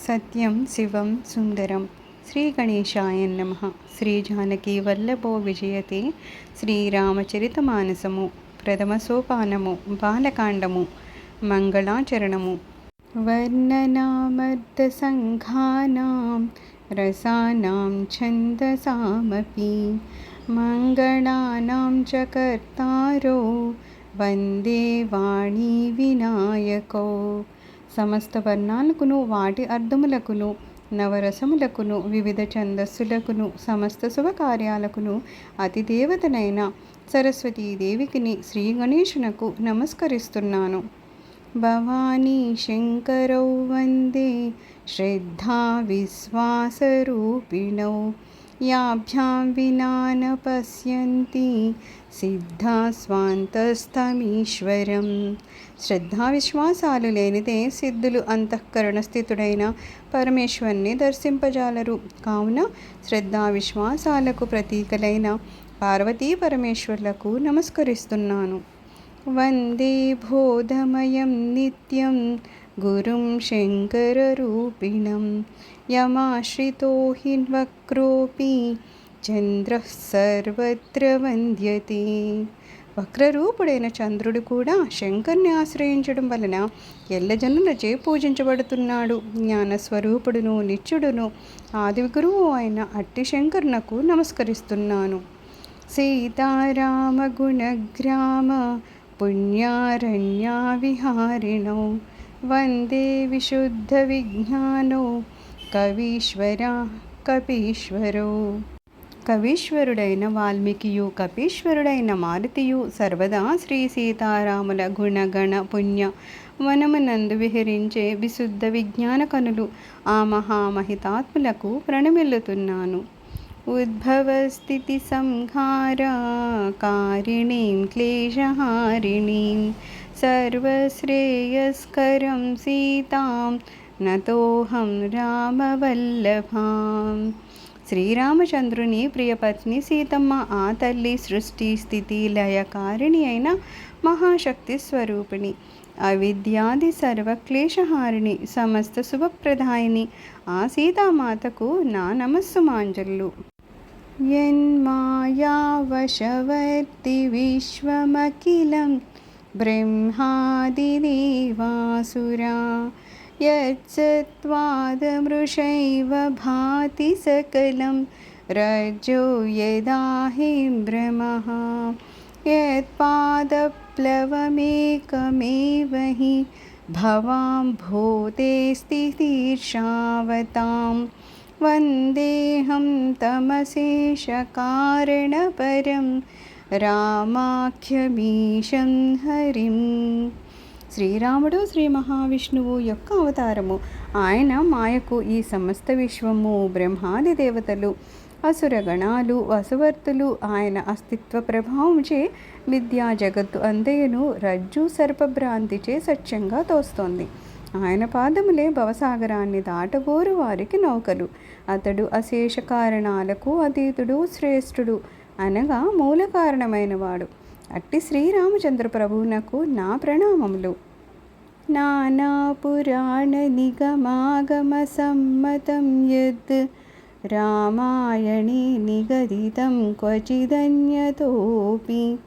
సత్యం శివం సుందరం. శ్రీ గణేశాయ నమః. శ్రీ జానకి వల్లభో విజయతే. శ్రీరామచరితమానసము ప్రథమ సోపానము బాలకాండము మంగళాచరణము. వర్ణనామర్ధసంఘానాం రసానాం ఛందసామపి మంగళానాం చ కర్తారో వందే వాణీ వినాయకో. సమస్త వర్ణాలకును వాటి అర్థములకును నవరసములకును వివిధ ఛందస్సులకును సమస్త శుభకార్యాలకును అతిదేవతనైన సరస్వతీదేవికిని శ్రీ గణేశునకు నమస్కరిస్తున్నాను. భవానీ శంకరౌ వందే శ్రద్ధా విశ్వాసరూపిణౌ యాభ్యాం వినా న పశ్యంతి సిద్ధా స్వాంతస్తమీశ్వరం. శ్రద్ధా విశ్వాసాలు లేనిదే సిద్ధులు అంతఃకరణ స్థితుడైన పరమేశ్వరుని దర్శింపజాలరు. కావున శ్రద్ధా విశ్వాసాలకు ప్రతీకలైన పార్వతీ పరమేశ్వర్లకు నమస్కరిస్తున్నాను. వందే బోధమయం నిత్యం గురుం శంకరరూపిణం యమాశ్రితో హి వక్రోపి చంద్రః సర్వత్ర వంద్యతే. వక్రరూపుడైన చంద్రుడు కూడా శంకర్ని ఆశ్రయించడం వలన ఎల్లజనులచే పూజించబడుతున్నాడు. జ్ఞానస్వరూపుడును నిత్యుడును ఆది గురువు అయిన అట్టి శంకరునకు నమస్కరిస్తున్నాను. సీతారామ గుణగ్రామ పుణ్యారణ్య విహారిణౌ వందే విశుద్ధ విజ్ఞానౌ కపీశ్వరో. కవీశ్వరుడైన వాల్మీకియు కపీశ్వరుడైన మారుతియు సర్వదా శ్రీ సీతారాముల గుణగణ పుణ్య వనమునందు విహరించే విశుద్ధ విజ్ఞాన కనులు ఆ మహామహితాత్ములకు ప్రణమిల్లుతున్నాను. ఉద్భవ స్థితి సంహార కారిణీం క్లేశహారిణీం సర్వశ్రేయస్కరం సీతాం నతోహం రామవల్లభాం. శ్రీరామచంద్రుని ప్రియపత్ని సీతమ్మ ఆ తల్లి సృష్టి స్థితి లయకారిణి అయిన మహాశక్తి స్వరూపిణి, అవిద్యాది సర్వక్లేశహారిణి, సమస్త శుభప్రదాయిని ఆ సీతామాతకు నా నమస్సుమాంజలు. యన్మాయావశవర్తి విశ్వమఖిలం బ్రహ్మాదిదేవాసురా యత్సత్వాదమృషైవ భాతి సకలం రజ్జో యదాహి భ్రమః యత్పాదప్లవమేకమేవ హి భవాం భూతే స్థితిర్షావతాం వందేహం తమశేషకారణపరం రామాఖ్యమీశం హరిం. శ్రీరాముడు శ్రీ మహావిష్ణువు యొక్క అవతారము. ఆయన మాయకు ఈ సమస్త విశ్వము, బ్రహ్మాది దేవతలు, అసురగణాలు, వసువర్తులు ఆయన అస్తిత్వ ప్రభావంచే విద్యా జగత్తు అంతయును రజ్జు సర్పభ్రాంతిచే సత్యంగా తోస్తోంది. ఆయన పాదములే భవసాగరాన్ని దాటగోరు వారికి నౌకలు. అతడు అశేష కారణాలకు అతీతుడు, శ్రేష్ఠుడు అనగా మూల కారణమైనవాడు. అట్టి శ్రీరామచంద్ర ప్రభువునకు నా ప్రణామములు. నానా పురాణ నిగమాగమ సమ్మతం యద్ రామాయణే నిగదితం క్వచిదన్యతోపి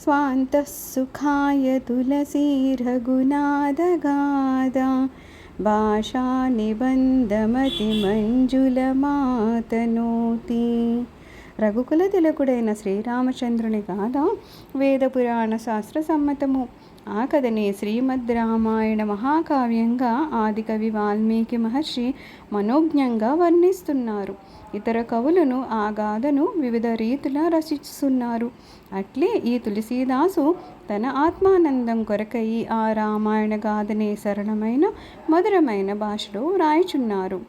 స్వాంతః సుఖాయ తులసీ రఘునాథగాథా భాషా నిబంధమతి మంజులమాతనోతి. రఘుకుల తిలకుడైన శ్రీరామచంద్రుని గాథ వేద పురాణ శాస్త్ర సమ్మతము. ఆ కథనే శ్రీమద్ రామాయణ మహాకావ్యంగా ఆదికవి వాల్మీకి మహర్షి మనోజ్ఞంగా వర్ణిస్తున్నారు. ఇతర కవులను ఆ గాథను వివిధ రీతులా రచిస్తున్నారు. అట్లే ఈ తులసీదాసు తన ఆత్మానందం కొరకై ఆ రామాయణ గాథనే సరళమైన మధురమైన భాషలో వ్రాయిచున్నారు.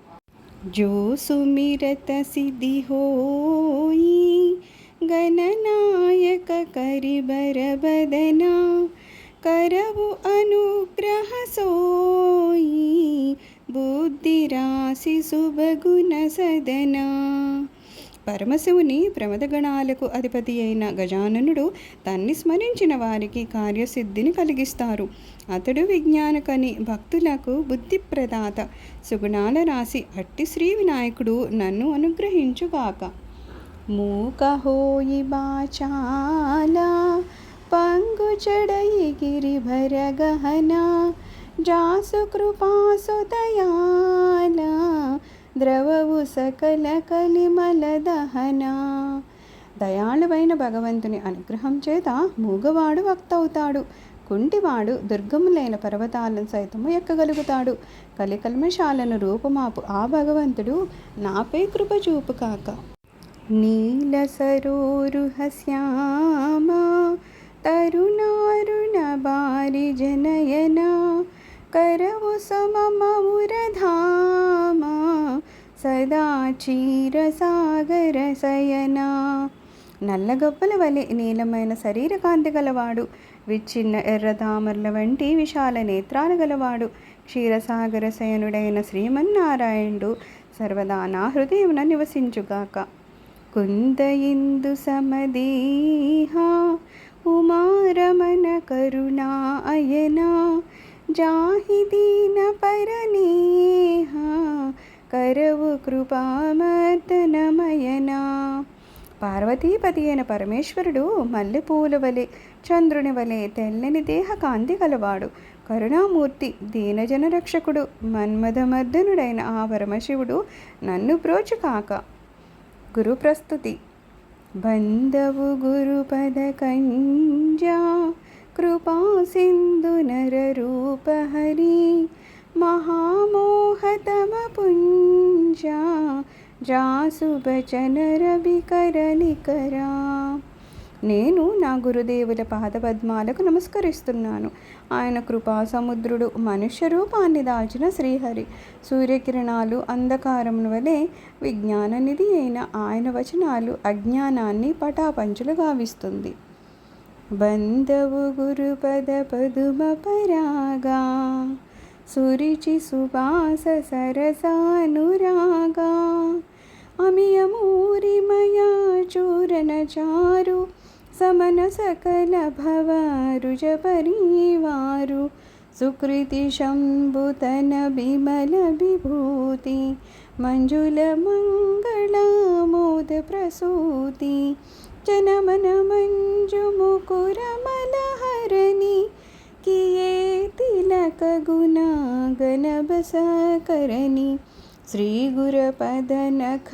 जो सुमिरत सिद्धि होई गणनायक करिबर बदना करवु अनुग्रह सोई बुद्धि राशि शुभ गुण सदना పరమశివుని ప్రమదగణాలకు అధిపతి అయిన గజాననుడు తన్ని స్మరించిన వారికి కార్యసిద్ధిని కలిగిస్తారు. అతడు విజ్ఞానకని, భక్తులకు బుద్ధి ప్రదాత, సుగుణాల రాశి అట్టి శ్రీ వినాయకుడు నన్ను అనుగ్రహించుగాక. మూకహోయి బాచాల పంగు చడయి గిరిభర గహన జాసు కృపాసు దయాల ద్రవవు సకల కలిమల దహన. దయాళువైన భగవంతుని అనుగ్రహం చేత మూగవాడు వక్తవుతాడు, కుంటివాడు దుర్గములైన పర్వతాలను సైతము ఎక్కగలుగుతాడు. కలికల్మశాలను రూపమాపు ఆ భగవంతుడు నాపై కృప చూపు కాక. నీల సరోరుహ శ్యామ తరుణారుణ బారి జనయన కరవు సమమౌరధామ సదా క్షీర సాగర శయన. నల్లగొప్పల వలె నీలమైన శరీరకాంతి గలవాడు, విచ్ఛిన్న ఎర్రతామర్ల వంటి విశాల నేత్రాలు గలవాడు, క్షీరసాగర శయనుడైన శ్రీమన్నారాయణుడు సర్వదా నా హృదయమున నివసించుగాక. కుందయిందు సమదేహ ఉమారమణ కరుణా అయన జాహి దీన పరనేహ కరవు కృపామర్దనమయనా. పార్వతీపతి అయిన పరమేశ్వరుడు మల్లెపూల వలె, చంద్రుని వలె తెల్లని దేహ కాంతి గలవాడు, కరుణామూర్తి, దీనజన రక్షకుడు, మన్మథమర్దనుడైన ఆ పరమశివుడు నన్ను ప్రోచుకాక. గురు ప్రస్తుతి. బంధవు గురుపద కంజా కృపా సింధు నర రూప హరి మహామోహతమ పుంజా జాసు బచన రవి కరనికరా. నేను నా గురుదేవుల పాదపద్మాలకు నమస్కరిస్తున్నాను. ఆయన కృపా సముద్రుడు, మనుష్య రూపాన్ని దాల్చిన శ్రీహరి. సూర్యకిరణాలు అంధకారమును వలె విజ్ఞాననిధి అయిన ఆయన వచనాలు అజ్ఞానాన్ని పటాపంచులు గావిస్తుంది. బంధవు గురుపద పదుమ పరాగా సురిచి సువాస సరసానురాగా అమియమూరిమయా చూరణ చారు సమన సకల భవరుజ పరివారు సుకృతి శంభుతన బిమల విభూతి మంజుల మంగళమోద ప్రసూతి జనమన మంజు ముకుర మలహరణి కియే తిలక గుణ గణబస కరణి శ్రీ గురపద నఖ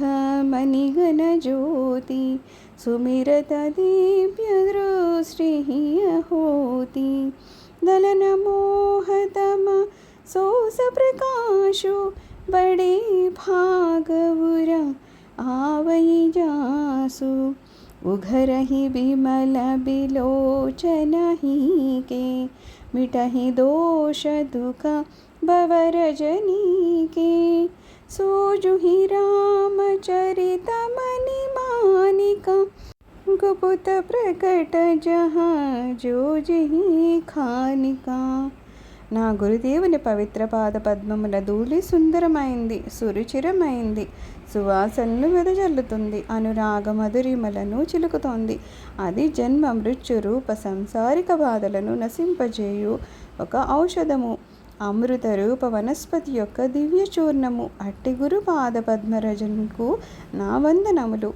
మణిగణ జ్యోతి సుమిరత దీప్య దృష్టి హోతి దలన మోహతమ సోస ప్రకాశు బడే భాగవుర आवई जासु उघरहि बिमल बिलोचनहि के मिटहि दोष दुख भवरजनी के सोजुहि रामचरित मणि मानिका गुपुत प्रकट जहाँ जोजिहि खानिका। నా గురుదేవుని పవిత్ర పాద పద్మముల ధూళి సుందరమైంది, సురుచిరమైంది, సువాసనలు వెదజల్లుతుంది, అనురాగ మధురిమలను చిలుకుతోంది. అది జన్మ మృత్యు రూప సంసారిక బాధలను నశింపజేయు ఒక ఔషధము, అమృత రూప వనస్పతి యొక్క దివ్య చూర్ణము. అట్టి గురు పాద పద్మరజన్కు నా వందనములు.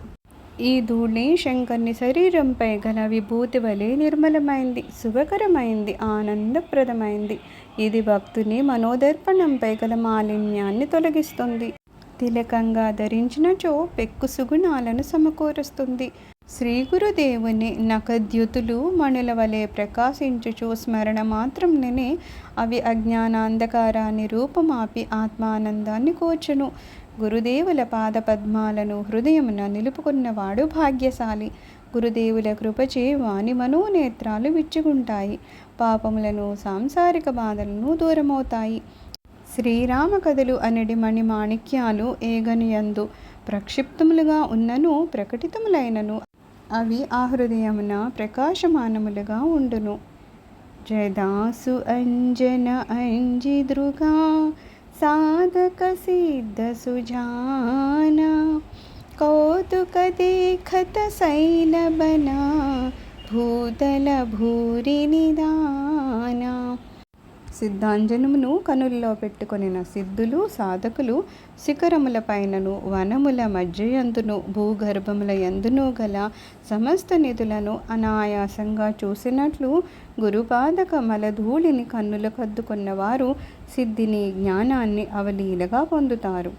ఈ ధూళి శంకర్ని శరీరంపై గల విభూతి వలె నిర్మలమైంది, శుభకరమైంది, ఆనందప్రదమైంది. ఇది భక్తుని మనోదర్పణంపై గల మాలిన్యాన్ని తొలగిస్తుంది. తిలకంగా ధరించినచో పెక్కు సుగుణాలను సమకూరుస్తుంది. శ్రీ గురుదేవుని నఖద్యుతులు మణుల వలె ప్రకాశించుచు స్మరణ మాత్రంలోనే అవి అజ్ఞానాంధకారాన్ని రూపమాపి ఆత్మానందాన్ని కూర్చును. గురుదేవుల పాద పద్మాలను హృదయమున నిలుపుకున్నవాడు భాగ్యశాలి. గురుదేవుల కృపచే వాని మనోనేత్రాలు విచ్చుకుంటాయి, పాపములను సాంసారిక బాధలను దూరమవుతాయి. శ్రీరామ కథలు అనడి మణి మాణిక్యాలు ఏగనియందు ప్రక్షిప్తములుగా ఉన్నను ప్రకటితములైనను అవి ఆ హృదయమున ప్రకాశమానములుగా ఉండును. జదాసు అంజన అంజిదృగా సాధక సిద్ధ సుజాన कौतुक देखत शैल बना భూతల భూరి నిదాన. సిద్ధాంజనమును కనుల్లో పెట్టుకొనిన సిద్ధులు సాధకులు శిఖరముల పైనను వనముల మధ్యయందును భూగర్భముల యందును గల సమస్త నిధులను అనాయాసంగా చూసినట్లు గురుపాదక మలధూళిని కన్నుల కద్దుకున్నవారు సిద్ధిని జ్ఞానాన్ని అవలీలగా పొందుతారు.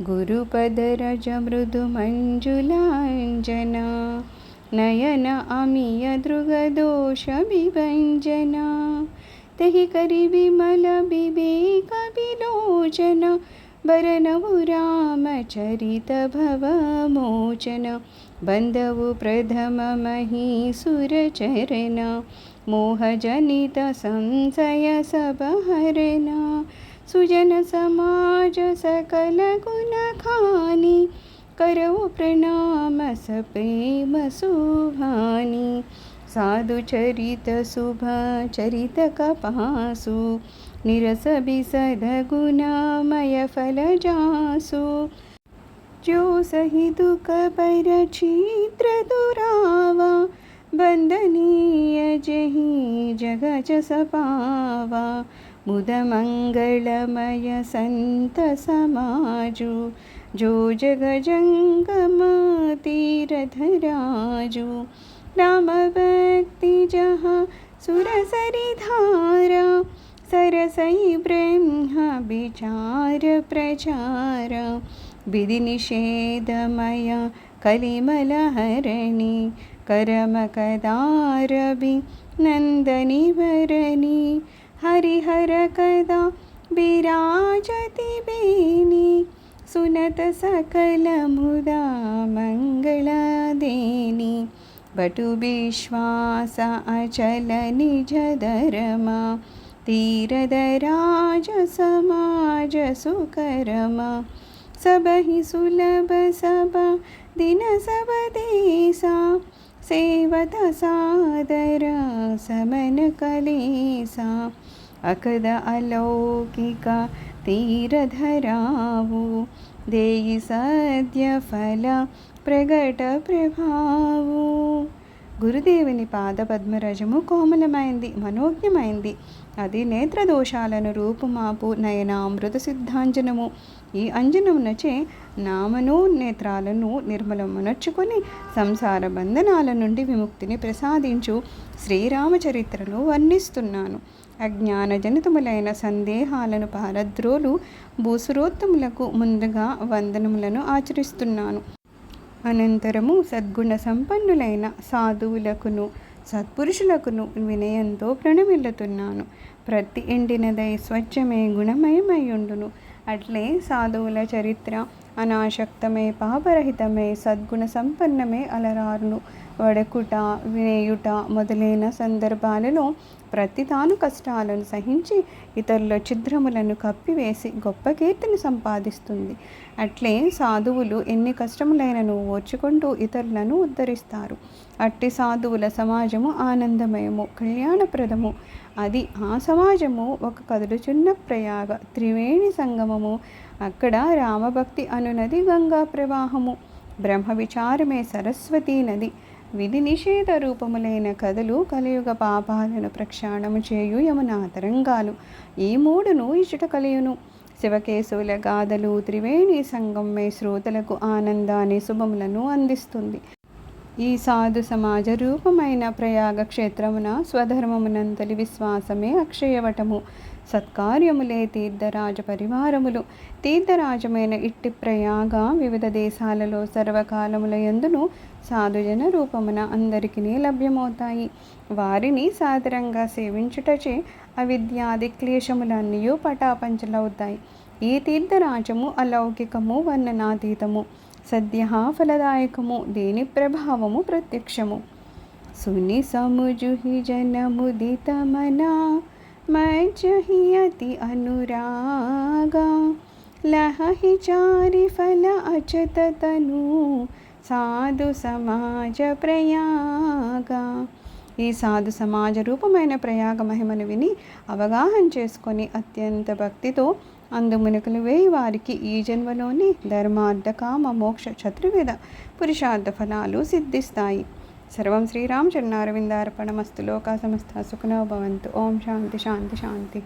గురుపదరజ మృదు మంజులాంజన నయన అమియ దృగదోష విభంజన తెహి కరి విమల వివేక విలోచన భరణవు రామచరిత భవమోచన బంధవు ప్రథమ మహీసుర చరణ మోహజనిత సంశయ సబహరణ సుజన సమాజ సకల గుణ ఖాని करऊ प्रणाम सप्रेम शुभानि साधु चरित शुभ चरित कपासु निरस बिसद गुणामय फल जासु जो सही दुख पर क्षिद्र दुरावा बंदनीय जही जग जस पावा मुद मंगलमय संत समाजु जो जग जंगम तीरधराजु राम भक्ति जहाँ सुरसरी धारा सरसई ब्रह्म विचार प्रचार विधि निषेधमय कलिमल हरणि करम कदारवि नंदनी भरणी हरिहर कदा विराजति बेनी सुनत सकल मुदा मंगलादेनी बटु विश्वास अचल निज धर्मा तीरदराज समाज सुकरमा सब ही सुलभ सब दिन सब देसा सेवत सादर समन कलेसा अकद अलौकिक तीरधरावु देयि सद्य फल ప్రగట ప్రభావు. గురుదేవుని పాదపద్మరజము కోమలమైంది, మనోజ్ఞమైంది. అది నేత్రదోషాలను రూపుమాపు నయనామృత సిద్ధాంజనము. ఈ అంజనమునచే నామను నేత్రాలను నిర్మలమునర్చుకొని సంసార బంధనాల నుండి విముక్తిని ప్రసాదించు శ్రీరామచరిత్రను వర్ణిస్తున్నాను. అజ్ఞాన జనితములైన సందేహాలను పారద్రోలు భూసురోత్తములకు ముందుగా వందనములను ఆచరిస్తున్నాను. అనంతరము సద్గుణ సంపన్నులైన సాధువులకును సత్పురుషులకును వినయంతో ప్రణమిల్లుతున్నాను. ప్రతి ఎండినదై స్వచ్ఛమే గుణమయమయుండును. అట్లే సాధువుల చరిత్ర అనాశక్తమే పాపరహితమే సద్గుణ సంపన్నమే అలరారును. వడకుట వినేయుట మొదలైన సందర్భాలలో ప్రతి తాను కష్టాలను సహించి ఇతరుల ఛిద్రములను కప్పివేసి గొప్ప కీర్తిని సంపాదిస్తుంది. అట్లే సాధువులు ఎన్ని కష్టములైనను ఓర్చుకుంటూ ఇతరులను ఉద్ధరిస్తారు. అట్టి సాధువుల సమాజము ఆనందమయము, కళ్యాణప్రదము. అది ఆ సమాజము ఒక కదులుచున్న ప్రయాగ త్రివేణి సంగమము. అక్కడ రామభక్తి అనునది గంగా ప్రవాహము, బ్రహ్మ విచారమే సరస్వతీ నది. విధి నిషేధ రూపములైన కథలు కలియుగ పాపాలను ప్రక్షాళనము చేయు యమునా తరంగాలు. ఈ మూడును ఇచుట కలియును. శివకేశవుల గాథలు త్రివేణి సంగమే శ్రోతలకు ఆనందాన్ని శుభములను అందిస్తుంది. ఈ సాధు సమాజ రూపమైన ప్రయాగ క్షేత్రమున స్వధర్మమునంతలి విశ్వాసమే అక్షయవటము. సత్కార్యములే తీర్థరాజ పరివారములు. తీర్థరాజమైన ఇట్టి ప్రయాగ వివిధ దేశాలలో సర్వకాలముల యందును సాధుజన రూపమున అందరికీ లభ్యమవుతాయి. వారిని సాదరంగా సేవించుటచే అవిద్యాది క్లేశములన్నీ పటాపంచలవుతాయి. ఈ తీర్థరాజము అలౌకికము, వర్ణనాతీతము, సద్య ఫలదాయకము. దీని ప్రభావము ప్రత్యక్షము. సుని సముజుహి జనముదిత మనా మజ్జహి అతి అనురాగా లహి చారి ఫల అచత తను సాధు సమాజ ప్రయాగా ఈ సాధు సమాజ రూపమైన ప్రయాగ మహిమను విని అవగాహన చేసుకొని అత్యంత భక్తితో అందుమునకలు వేయి వారికి ఈ జన్మలోని ధర్మార్థ కామ మోక్ష చతుర్విధ పురుషార్థ ఫలాలు సిద్ధిస్తాయి. సర్వం శ్రీరామచరణారవిందార్పణమస్తు. లోకా సమస్త సుఖినో భవంతు. ఓం శాంతి శాంతి శాంతి.